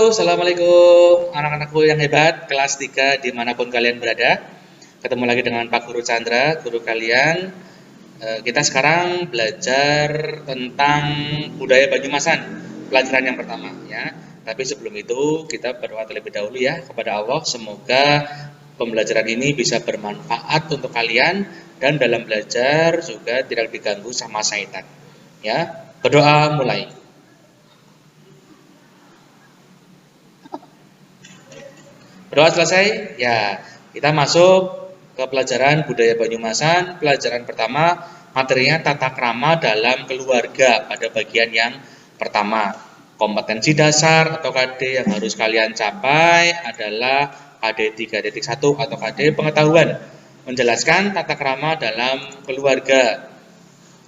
Assalamualaikum anak-anakku yang hebat, kelas 3 dimanapun kalian berada. Ketemu lagi dengan Pak Guru Chandra, guru kalian. Kita sekarang belajar tentang budaya Banyumasan, pelajaran yang pertama ya. Tapi sebelum itu kita berdoa terlebih dahulu ya kepada Allah. Semoga pembelajaran ini bisa bermanfaat untuk kalian dan dalam belajar juga tidak diganggu sama syaitan. Ya, berdoa mulai. Berdoa selesai? Ya, kita masuk ke pelajaran budaya Banyumasan. Pelajaran pertama, materinya tata krama dalam keluarga pada bagian yang pertama. Kompetensi dasar atau KD yang harus kalian capai adalah KD 3.1 atau KD pengetahuan. Menjelaskan tata krama dalam keluarga.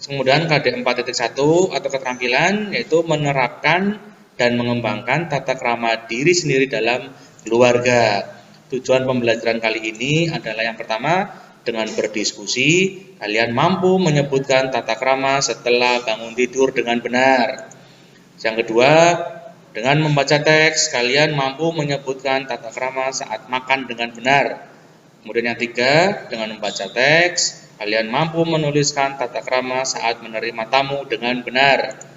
Kemudian KD 4.1 atau keterampilan yaitu menerapkan dan mengembangkan tata krama diri sendiri dalam keluarga. Tujuan pembelajaran kali ini adalah yang pertama, dengan berdiskusi, kalian mampu menyebutkan tata krama setelah bangun tidur dengan benar. Yang kedua, dengan membaca teks, kalian mampu menyebutkan tata krama saat makan dengan benar. Kemudian yang tiga, dengan membaca teks, kalian mampu menuliskan tata krama saat menerima tamu dengan benar.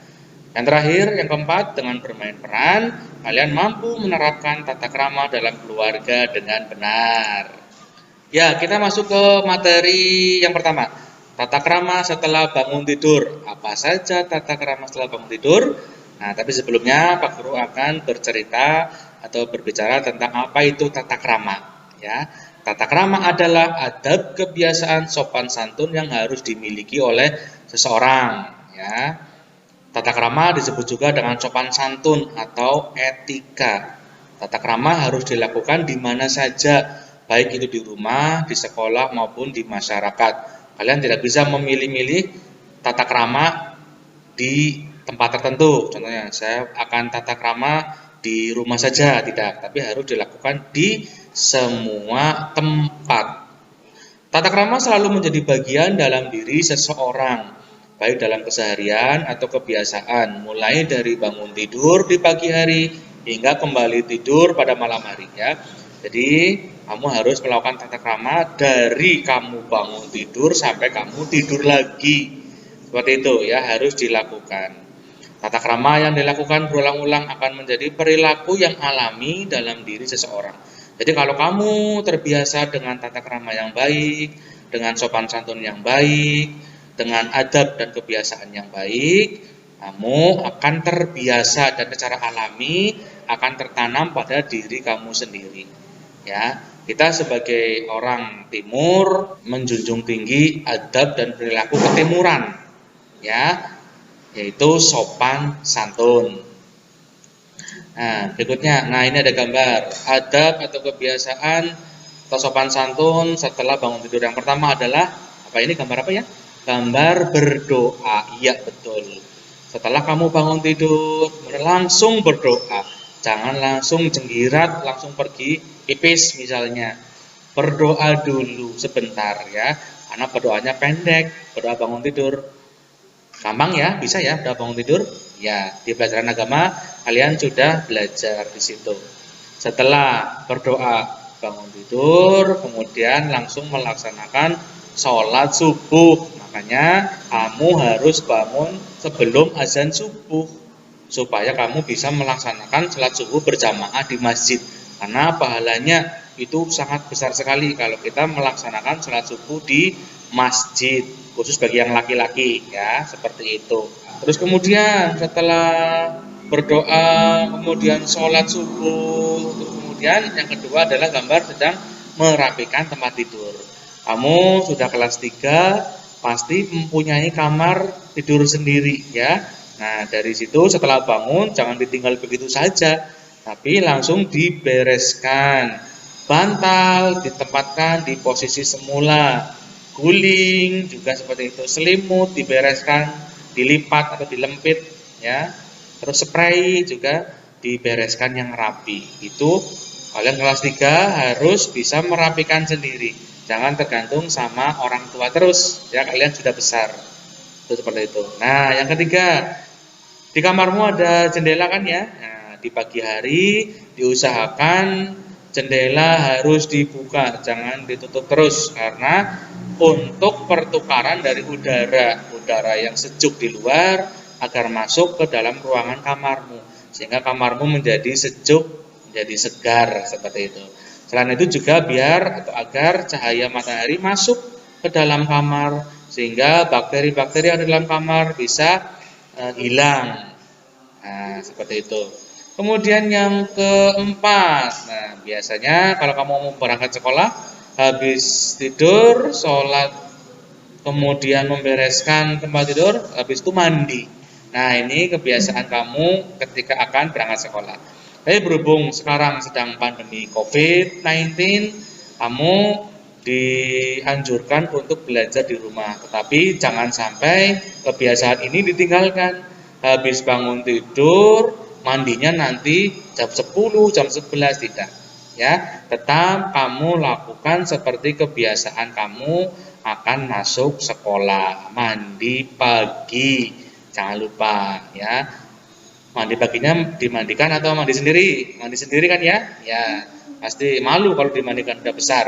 Yang terakhir, yang keempat, dengan bermain peran, kalian mampu menerapkan tata krama dalam keluarga dengan benar. Ya, kita masuk ke materi yang pertama. Tata krama setelah bangun tidur. Apa saja tata krama setelah bangun tidur? Nah, tapi sebelumnya Pak Guru akan bercerita atau berbicara tentang apa itu tata krama. Ya, tata krama adalah adab, kebiasaan, sopan santun yang harus dimiliki oleh seseorang. Ya. Tata krama disebut juga dengan sopan santun atau etika. Tata krama harus dilakukan di mana saja, baik itu di rumah, di sekolah, maupun di masyarakat. Kalian tidak bisa memilih-milih tata krama di tempat tertentu. Contohnya, saya akan tata krama di rumah saja, tidak. Tapi harus dilakukan di semua tempat. Tata krama selalu menjadi bagian dalam diri seseorang, baik dalam keseharian atau kebiasaan, mulai dari bangun tidur di pagi hari hingga kembali tidur pada malam hari ya. Jadi kamu harus melakukan tata krama dari kamu bangun tidur sampai kamu tidur lagi. Seperti itu ya, harus dilakukan. Tata krama yang dilakukan berulang-ulang akan menjadi perilaku yang alami dalam diri seseorang. Jadi kalau kamu terbiasa dengan tata krama yang baik, dengan sopan santun yang baik, dengan adab dan kebiasaan yang baik, kamu akan terbiasa dan secara alami akan tertanam pada diri kamu sendiri. Ya, kita sebagai orang timur menjunjung tinggi adab dan perilaku ketimuran, ya, yaitu sopan santun. Nah, berikutnya, ini ada gambar adab atau kebiasaan atau sopan santun setelah bangun tidur. Yang pertama adalah apa ini? Gambar apa ya? Gambar berdoa. Iya, betul. Setelah kamu bangun tidur, langsung berdoa. Jangan langsung jenggirat, langsung pergi pipis misalnya. Berdoa dulu sebentar ya. Karena berdoanya pendek, berdoa bangun tidur. Gampang ya, bisa ya berdoa bangun tidur? Ya, di pelajaran agama kalian sudah belajar di situ. Setelah berdoa bangun tidur, kemudian langsung melaksanakan sholat subuh. Makanya kamu harus bangun sebelum azan subuh supaya kamu bisa melaksanakan sholat subuh berjamaah di masjid. Karena pahalanya itu sangat besar sekali kalau kita melaksanakan sholat subuh di masjid, khusus bagi yang laki-laki ya, seperti itu. Terus kemudian setelah berdoa, kemudian sholat subuh, kemudian yang kedua adalah gambar sedang merapikan tempat tidur. Kamu sudah kelas 3, pasti mempunyai kamar tidur sendiri ya. Nah, dari situ setelah bangun jangan ditinggal begitu saja, tapi langsung dibereskan. Bantal ditempatkan di posisi semula, guling juga seperti itu, selimut dibereskan, dilipat atau dilempit ya. Terus spray juga dibereskan yang rapi. Itu kalian kelas 3 harus bisa merapikan sendiri. Jangan tergantung sama orang tua terus, ya kalian sudah besar. Itu seperti itu. Nah, yang ketiga, di kamarmu ada jendela kan ya? Nah, di pagi hari diusahakan jendela harus dibuka, jangan ditutup terus karena untuk pertukaran dari udara yang sejuk di luar agar masuk ke dalam ruangan kamarmu sehingga kamarmu menjadi sejuk, menjadi segar seperti itu. Selain itu juga biar atau agar cahaya matahari masuk ke dalam kamar sehingga bakteri-bakteri yang ada dalam kamar bisa hilang. Nah, seperti itu. Kemudian yang keempat, nah biasanya kalau kamu mau berangkat sekolah, habis tidur, sholat, kemudian membereskan tempat tidur, habis itu mandi. Nah ini kebiasaan kamu ketika akan berangkat sekolah. Tapi berhubung sekarang sedang pandemi COVID-19, kamu dianjurkan untuk belajar di rumah. Tetapi jangan sampai kebiasaan ini ditinggalkan. Habis bangun tidur, mandinya nanti jam 10, jam 11 tidak. Ya, tetap kamu lakukan seperti kebiasaan kamu akan masuk sekolah. Mandi pagi. Jangan lupa ya. Mandi paginya dimandikan atau mandi sendiri? Mandi sendiri kan ya? Ya, pasti malu kalau dimandikan udah besar.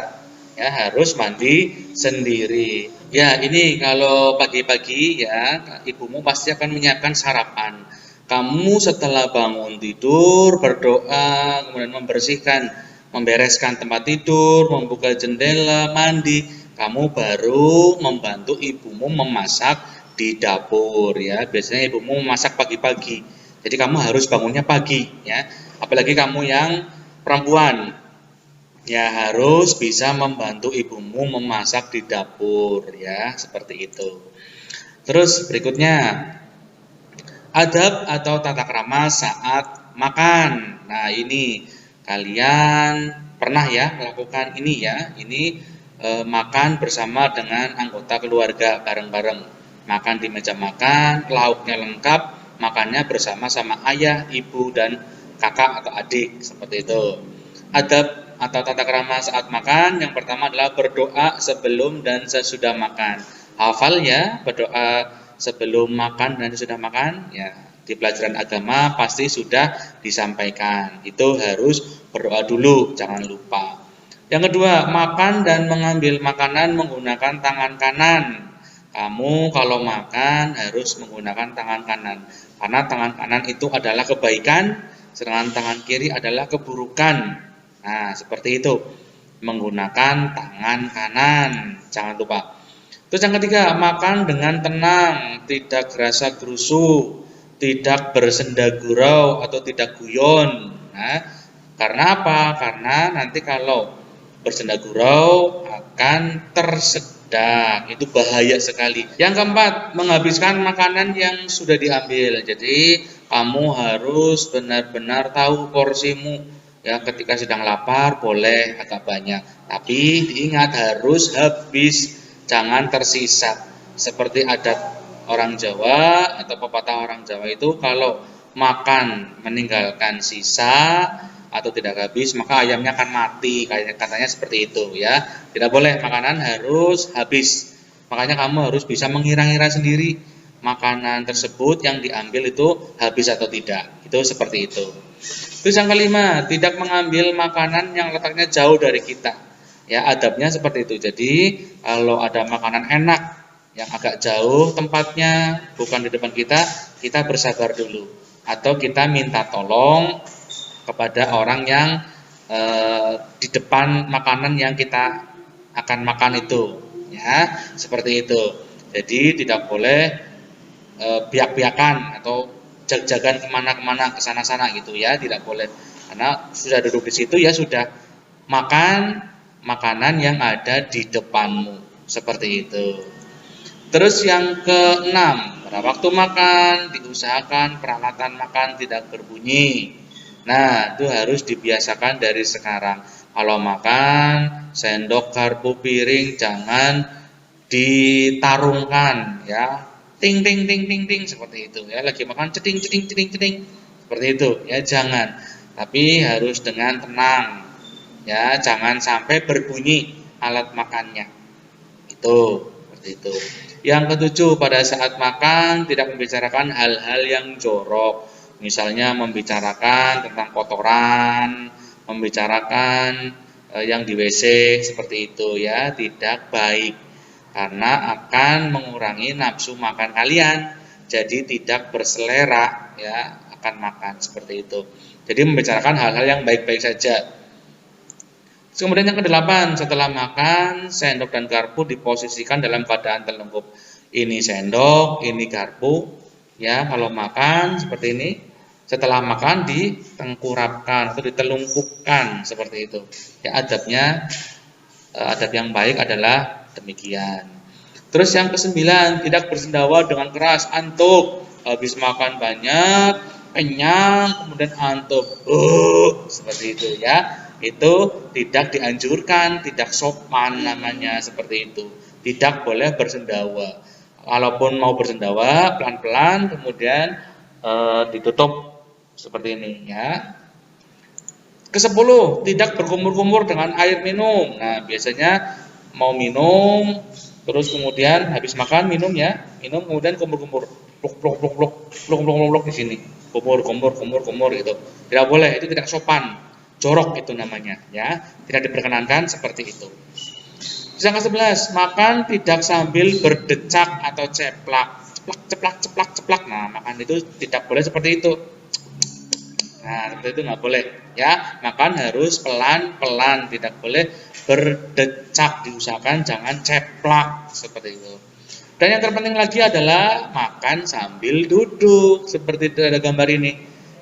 Ya, harus mandi sendiri. Ya, ini kalau pagi-pagi ya, ibumu pasti akan menyiapkan sarapan. Kamu setelah bangun tidur, berdoa, kemudian membersihkan, membereskan tempat tidur, membuka jendela, mandi, kamu baru membantu ibumu memasak di dapur ya. Biasanya ibumu memasak pagi-pagi. Jadi kamu harus bangunnya pagi ya. Apalagi kamu yang perempuan, ya harus bisa membantu ibumu memasak di dapur ya, seperti itu. Terus berikutnya, adab atau tata krama saat makan. Nah, ini kalian pernah ya melakukan ini ya. Ini makan bersama dengan anggota keluarga bareng-bareng. Makan di meja makan, lauknya lengkap, makannya bersama sama ayah, ibu, dan kakak atau adik, seperti itu. Adab atau tata krama saat makan, yang pertama adalah berdoa sebelum dan sesudah makan. Hafal ya, berdoa sebelum makan dan sesudah makan, ya di pelajaran agama pasti sudah disampaikan. Itu harus berdoa dulu, jangan lupa. Yang kedua, makan dan mengambil makanan menggunakan tangan kanan. Kamu kalau makan harus menggunakan tangan kanan, karena tangan kanan itu adalah kebaikan, sedangkan tangan kiri adalah keburukan. Nah, seperti itu, menggunakan tangan kanan, jangan lupa. Terus yang ketiga, makan dengan tenang, tidak gerasa gerusu, tidak bersenda gurau atau tidak guyon. Nah, karena apa? Karena nanti kalau bersenda gurau akan tersedak, itu bahaya sekali. Yang keempat, menghabiskan makanan yang sudah diambil. Jadi kamu harus benar-benar tahu porsimu. Ya, ketika sedang lapar boleh agak banyak, tapi diingat harus habis, jangan tersisa. Seperti adat orang Jawa atau pepatah orang Jawa itu, kalau makan meninggalkan sisa atau tidak habis, maka ayamnya akan mati, katanya seperti itu ya. Tidak boleh, makanan harus habis. Makanya kamu harus bisa mengira-ngira sendiri makanan tersebut yang diambil itu habis atau tidak. Itu seperti itu. Terus yang kelima, tidak mengambil makanan yang letaknya jauh dari kita. Ya, adabnya seperti itu. Jadi kalau ada makanan enak yang agak jauh tempatnya, bukan di depan kita, kita bersabar dulu. Atau kita minta tolong kepada orang yang di depan makanan yang kita akan makan itu, ya seperti itu. Jadi tidak boleh biak-biakan atau jag-jagan kemana-kemana, kesana-sana gitu ya, tidak boleh. Karena sudah duduk di situ ya sudah makan makanan yang ada di depanmu, seperti itu. Terus yang keenam, pada waktu makan diusahakan peralatan makan tidak berbunyi. Nah, itu harus dibiasakan dari sekarang. Kalau makan, sendok, garpu, piring jangan ditarungkan ya. Ting ting ting ting ting seperti itu ya. Lagi makan ceding ceding ceding ceding seperti itu ya, jangan. Tapi harus dengan tenang. Ya, jangan sampai berbunyi alat makannya. Itu seperti itu. Yang ketujuh, pada saat makan tidak membicarakan hal-hal yang jorok. Misalnya membicarakan tentang kotoran, membicarakan yang di WC seperti itu ya, tidak baik karena akan mengurangi nafsu makan kalian. Jadi tidak berselera ya akan makan seperti itu. Jadi membicarakan hal-hal yang baik-baik saja. Kemudian yang kedelapan, setelah makan, sendok dan garpu diposisikan dalam keadaan terlengkup. Ini sendok, ini garpu. Ya, kalau makan seperti ini, setelah makan ditengkurapkan atau ditelungkupkan seperti itu. Ya, adab yang baik adalah demikian. Terus yang kesembilan, tidak bersendawa dengan keras, antuk. Habis makan banyak, kenyang, kemudian antuk. Seperti itu ya. Itu tidak dianjurkan, tidak sopan namanya seperti itu. Tidak boleh bersendawa. Walaupun mau bersendawa, pelan-pelan kemudian ditutup seperti ini ya. Kesepuluh, tidak berkumur-kumur dengan air minum. Nah, biasanya mau minum, terus kemudian habis makan minum ya, minum kemudian kumur-kumur, pluk di sini, kumur gitu. Tidak boleh, itu tidak sopan. Jorok itu namanya ya, tidak diperkenankan seperti itu. Yang ke-11, makan tidak sambil berdecak atau ceplak. Ceplak. Nah, makan itu tidak boleh seperti itu. Nah, seperti itu nggak boleh ya. Makan harus pelan-pelan, tidak boleh berdecak, diusahakan jangan ceplak seperti itu. Dan yang terpenting lagi adalah makan sambil duduk, seperti itu ada gambar ini.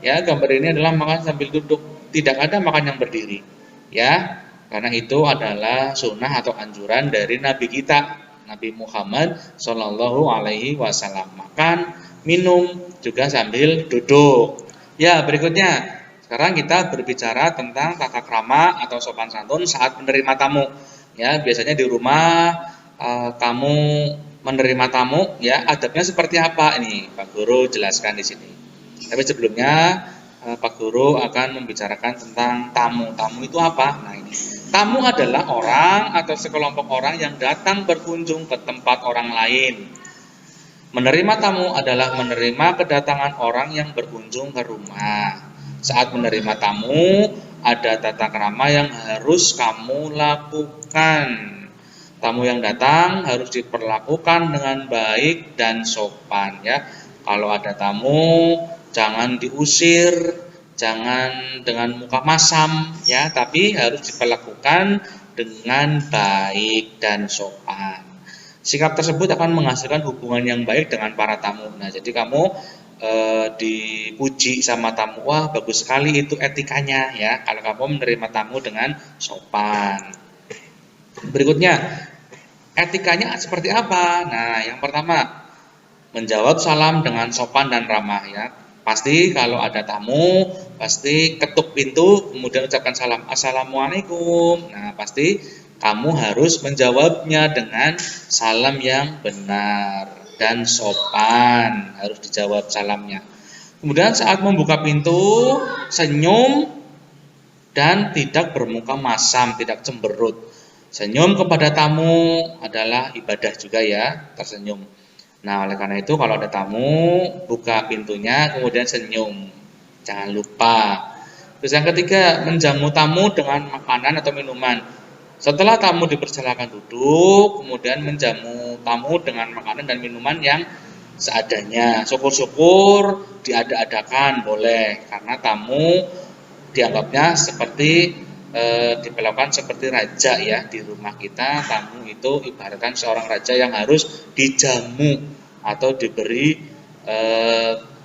Ya, gambar ini adalah makan sambil duduk. Tidak ada makan yang berdiri, ya, karena itu adalah sunnah atau anjuran dari Nabi kita, Nabi Muhammad Shallallahu Alaihi Wasallam. Makan, minum juga sambil duduk. Ya, berikutnya, sekarang kita berbicara tentang tata krama atau sopan santun saat menerima tamu. Ya, biasanya di rumah kamu menerima tamu, ya, adabnya seperti apa? Ini Pak Guru jelaskan di sini. Tapi sebelumnya Pak Guru akan membicarakan tentang tamu. Tamu itu apa? Nah, ini. Tamu adalah orang atau sekelompok orang yang datang berkunjung ke tempat orang lain. Menerima tamu adalah menerima kedatangan orang yang berkunjung ke rumah. Saat menerima tamu, ada tata krama yang harus kamu lakukan. Tamu yang datang harus diperlakukan dengan baik dan sopan ya. Kalau ada tamu, jangan diusir, jangan dengan muka masam ya, tapi harus diperlakukan dengan baik dan sopan. Sikap tersebut akan menghasilkan hubungan yang baik dengan para tamu. Nah, jadi kamu dipuji sama tamu, wah bagus sekali itu etikanya ya, kalau kamu menerima tamu dengan sopan. Berikutnya, etikanya seperti apa? Nah, yang pertama, menjawab salam dengan sopan dan ramah ya. Pasti kalau ada tamu, pasti ketuk pintu, kemudian ucapkan salam, Assalamualaikum. Nah, pasti kamu harus menjawabnya dengan salam yang benar dan sopan. Harus dijawab salamnya. Kemudian saat membuka pintu, senyum dan tidak bermuka masam, tidak cemberut. Senyum kepada tamu adalah ibadah juga ya, tersenyum. Nah, oleh karena itu kalau ada tamu, buka pintunya kemudian senyum. Jangan lupa. Terus yang ketiga, menjamu tamu dengan makanan atau minuman. Setelah tamu dipersilakan duduk, kemudian menjamu tamu dengan makanan dan minuman yang seadanya. Syukur-syukur diada-adakan boleh, karena tamu dianggapnya seperti diperlakukan seperti raja ya. Di rumah kita tamu itu ibaratkan seorang raja yang harus dijamu atau diberi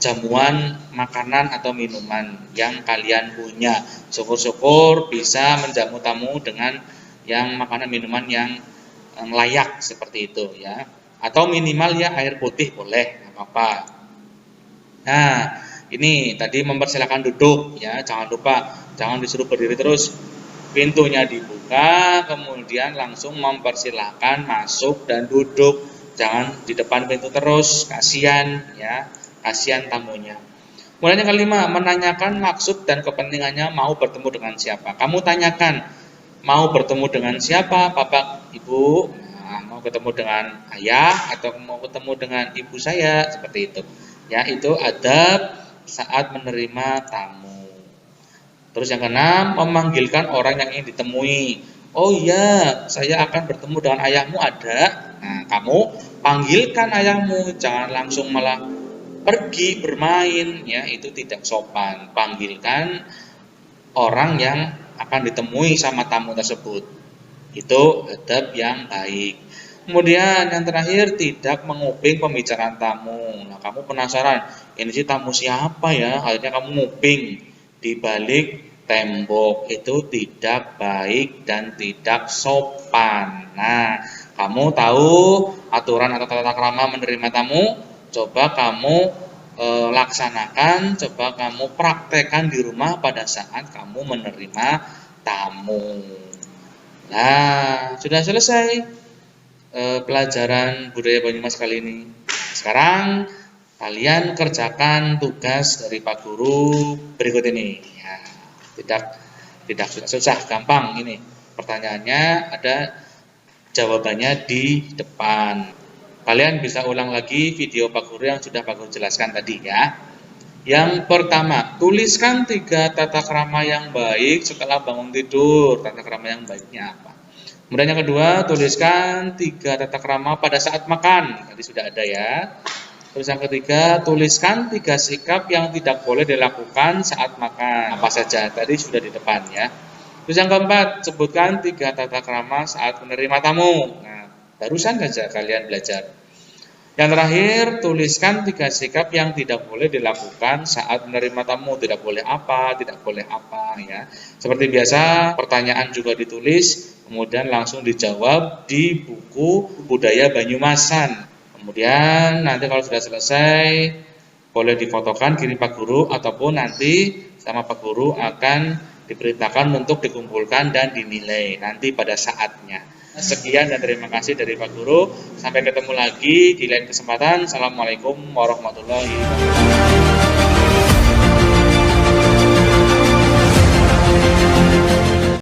jamuan makanan atau minuman yang kalian punya. Syukur-syukur bisa menjamu tamu dengan yang makanan minuman yang layak seperti itu ya. Atau minimal ya air putih boleh, nggak apa-apa. Nah, ini tadi mempersilahkan duduk ya, jangan lupa, jangan disuruh berdiri terus. Pintunya dibuka, kemudian langsung mempersilahkan masuk dan duduk. Jangan di depan pintu terus, kasihan ya, kasihan tamunya. Kemudian yang kelima, menanyakan maksud dan kepentingannya mau bertemu dengan siapa. Kamu tanyakan, mau bertemu dengan siapa, Bapak, Ibu? Nah, mau ketemu dengan ayah atau mau ketemu dengan ibu saya, seperti itu. Ya, itu adab saat menerima tamu. Terus yang keenam, memanggilkan orang yang ingin ditemui. Oh iya, saya akan bertemu dengan ayahmu, ada. Nah, kamu panggilkan ayahmu, jangan langsung malah pergi bermain, ya itu tidak sopan. Panggilkan orang yang akan ditemui sama tamu tersebut. Itu adab yang baik. Kemudian yang terakhir, tidak menguping pembicaraan tamu. Nah, kamu penasaran, ini sih tamu siapa ya? Akhirnya kamu nguping di balik tembok. Itu tidak baik dan tidak sopan. Nah, kamu tahu aturan atau tata krama menerima tamu? Coba kamu laksanakan, coba kamu praktekkan di rumah pada saat kamu menerima tamu. Nah, sudah selesai pelajaran budaya Banyumas kali ini. Sekarang kalian kerjakan tugas dari Pak Guru berikut ini. Ya, tidak susah, gampang ini. Pertanyaannya ada jawabannya di depan. Kalian bisa ulang lagi video Pak Guru yang sudah Pak Guru jelaskan tadi ya. Yang pertama, tuliskan 3 tata krama yang baik setelah bangun tidur. Tata krama yang baiknya apa? Kemudian yang kedua, tuliskan 3 tata krama pada saat makan. Tadi sudah ada ya. Terus yang ketiga, tuliskan 3 sikap yang tidak boleh dilakukan saat makan. Apa saja? Tadi sudah di depan ya. Terus yang keempat, sebutkan 3 tata krama saat menerima tamu. Nah, barusan saja kalian belajar. Yang terakhir, tuliskan 3 sikap yang tidak boleh dilakukan saat menerima tamu. Tidak boleh apa, tidak boleh apa ya. Seperti biasa, pertanyaan juga ditulis, kemudian langsung dijawab di buku Budaya Banyumasan. Kemudian nanti kalau sudah selesai, boleh difotokan kirim Pak Guru, ataupun nanti sama Pak Guru akan diperintahkan untuk dikumpulkan dan dinilai nanti pada saatnya. Sekian dan terima kasih dari Pak Guru. Sampai ketemu lagi di lain kesempatan. Assalamualaikum warahmatullahi wabarakatuh.